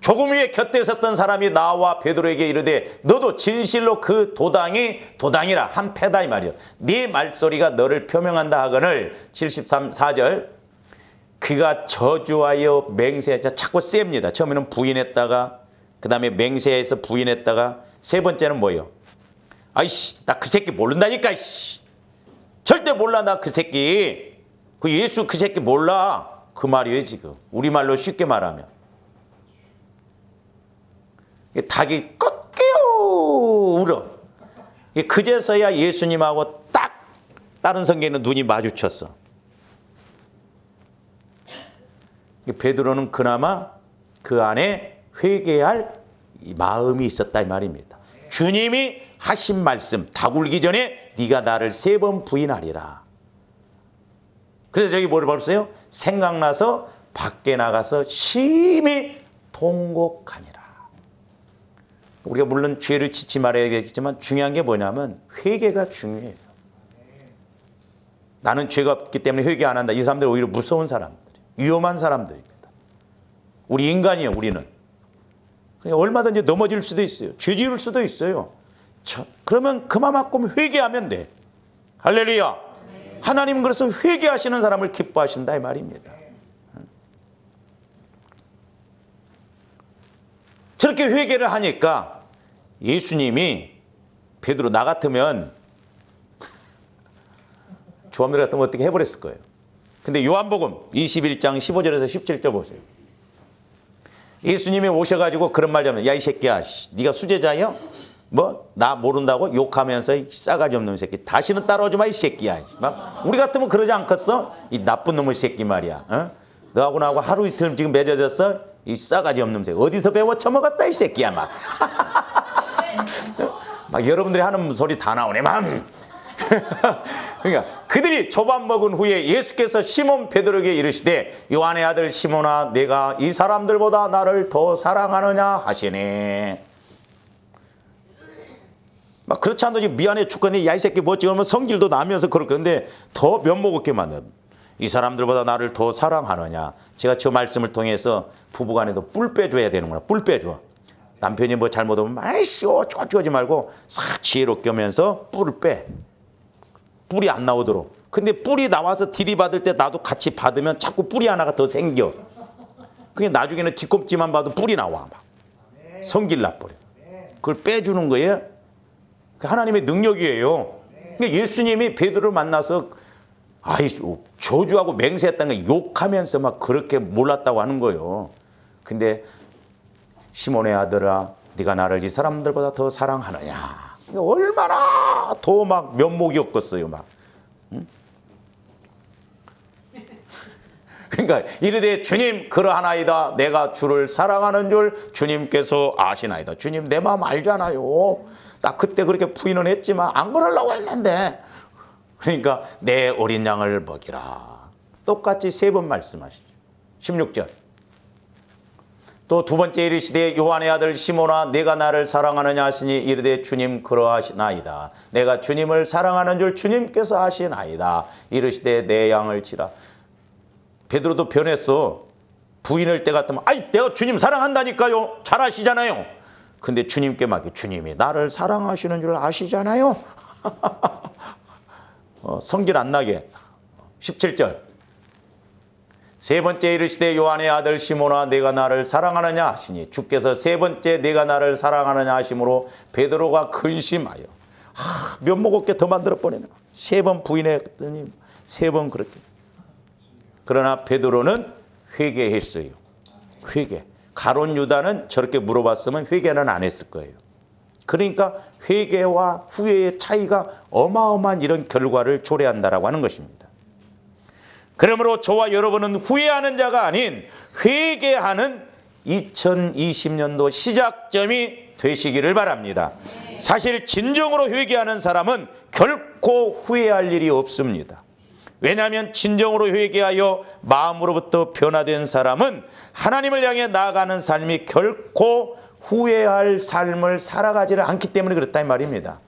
조금 위에 곁에 섰던 사람이 나와 베드로에게 이르되 너도 진실로 그 도당이라 한 패다 이 말이야. 네 말소리가 너를 표명한다 하거늘. 74절 그가 저주하여 맹세하자. 자꾸 셉니다. 처음에는 부인했다가 그 다음에 맹세해서 부인했다가 세 번째는 뭐예요? 아이씨 나 그 새끼 모른다니까. 씨. 절대 몰라 나 그 새끼. 그 예수 그 새끼 몰라. 그 말이에요 지금. 우리말로 쉽게 말하면. 닭이 꺾여 울어. 그제서야 예수님하고 딱 다른 성경에는 눈이 마주쳤어. 베드로는 그나마 그 안에 회개할 마음이 있었다 이 말입니다. 주님이 하신 말씀 닭 울기 전에 네가 나를 3번 부인하리라. 그래서 저기 뭐를 봤어요? 생각나서 밖에 나가서 심히 통곡하니라. 우리가 물론 죄를 짓지 말아야겠지만 중요한 게 뭐냐면 회개가 중요해요. 나는 죄가 없기 때문에 회개 안 한다. 이 사람들 오히려 무서운 사람들, 위험한 사람들입니다. 우리 인간이에요. 우리는 얼마든지 넘어질 수도 있어요. 죄 지을 수도 있어요. 그러면 그만큼 회개하면 돼. 할렐루야. 하나님은 그래서 회개하시는 사람을 기뻐하신다 이 말입니다. 저렇게 회개를 하니까 예수님이 베드로 나 같으면 조합들 같으면 어떻게 해버렸을 거예요. 근데 요한복음 21장 15절에서 17절 보세요. 예수님이 오셔가지고 그런 말 하면 야 이 새끼야 네가 수제자야? 뭐 나 모른다고 욕하면서 이 싸가지 없는 새끼 다시는 따라오지 마 이 새끼야. 막 우리 같으면 그러지 않겠어? 이 나쁜 놈의 새끼 말이야. 어? 너하고 나하고 하루 이틀 지금 맺어졌어? 이 싸가지 없는 새끼 어디서 배워 처먹었다 이 새끼야 막. 막 여러분들이 하는 소리 다 나오네 막. 그러니까 그들이 조밥 먹은 후에 예수께서 시몬 베드로에게 이르시되 요한의 아들 시몬아 내가 이 사람들보다 나를 더 사랑하느냐 하시네. 막 그렇지 않아도 미안해 죽겠네 야 이 새끼 뭐지 그러면 성질도 나면서 그럴 건데 더 면목없게 만든 이 사람들보다 나를 더 사랑하느냐. 제가 저 말씀을 통해서 부부간에도 뿔 빼줘야 되는구나. 뿔 빼줘. 남편이 뭐 잘못하면 아이씨 쪼쪼하지 말고 싹 지혜롭게 하면서 뿔을 빼. 뿔이 안 나오도록. 근데 뿔이 나와서 들이받을 때 나도 같이 받으면 자꾸 뿔이 하나가 더 생겨. 그게 나중에는 뒤꿈치만 봐도 뿔이 나와. 막. 성질 나버려. 그걸 빼주는 거예요. 하나님의 능력이에요. 그러니까 예수님이 베드로를 만나서 저주하고 맹세했다는 거 욕하면서 막 그렇게 몰랐다고 하는 거예요. 근데 시몬의 아들아 네가 나를 이 사람들보다 더 사랑하느냐. 얼마나 더 막 면목이 없겠어요. 막. 응? 그러니까 이르되 주님 그러하나이다. 내가 주를 사랑하는 줄 주님께서 아시나이다. 주님 내 마음 알잖아요. 나 그때 그렇게 부인은 했지만 안 그러려고 했는데. 그러니까 내 어린 양을 먹이라. 똑같이 3번 말씀하시죠. 16절. 또 두 번째 이르시되 요한의 아들 시몬아 내가 나를 사랑하느냐 하시니 이르되 주님 그러하시나이다. 내가 주님을 사랑하는 줄 주님께서 아시나이다. 이르시되 내 양을 치라. 베드로도 변했어. 부인할 때 같으면 내가 주님 사랑한다니까요. 잘 아시잖아요. 근데 주님께 맡겨. 주님이 나를 사랑하시는 줄 아시잖아요. 성질 안 나게. 17절. 세 번째 이르시되 요한의 아들 시몬아 내가 나를 사랑하느냐 하시니 주께서 세 번째 내가 나를 사랑하느냐 하심으로 베드로가 근심하여 면목 없게 더 만들어 버리네. 3번 부인했더니 3번 그렇게. 그러나 베드로는 회개했어요. 회개. 가룟 유다는 저렇게 물어봤으면 회개는 안 했을 거예요. 그러니까 회개와 후회의 차이가 어마어마한 이런 결과를 초래한다라고 하는 것입니다. 그러므로 저와 여러분은 후회하는 자가 아닌 회개하는 2020년도 시작점이 되시기를 바랍니다. 사실 진정으로 회개하는 사람은 결코 후회할 일이 없습니다. 왜냐하면 진정으로 회개하여 마음으로부터 변화된 사람은 하나님을 향해 나아가는 삶이 결코 후회할 삶을 살아가지를 않기 때문에 그렇다 이 말입니다.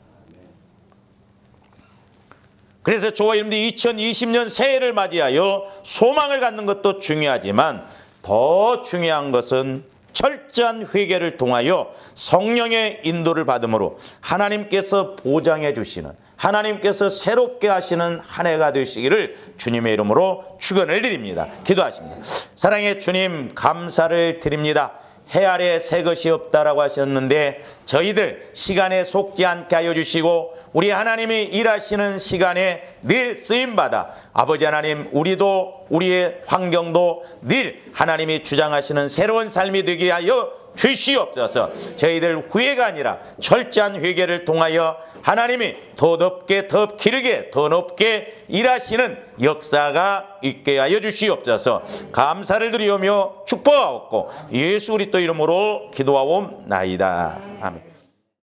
그래서 저와 여러분들이 2020년 새해를 맞이하여 소망을 갖는 것도 중요하지만 더 중요한 것은 철저한 회개를 통하여 성령의 인도를 받음으로 하나님께서 보장해 주시는, 하나님께서 새롭게 하시는 한 해가 되시기를 주님의 이름으로 축원을 드립니다. 기도하십니다. 사랑의 주님, 감사를 드립니다. 해 아래 새 것이 없다라고 하셨는데 저희들 시간에 속지 않게 하여 주시고 우리 하나님이 일하시는 시간에 늘 쓰임받아 아버지 하나님, 우리도 우리의 환경도 늘 하나님이 주장하시는 새로운 삶이 되게 하여 주시옵소서. 저희들 후회가 아니라 철저한 회개를 통하여 하나님이 더 높게, 더 길게, 더 높게 일하시는 역사가 있게 하여 주시옵소서. 감사를 드리오며 축복하옵고 예수 그리스도 이름으로 기도하옵나이다. 아멘.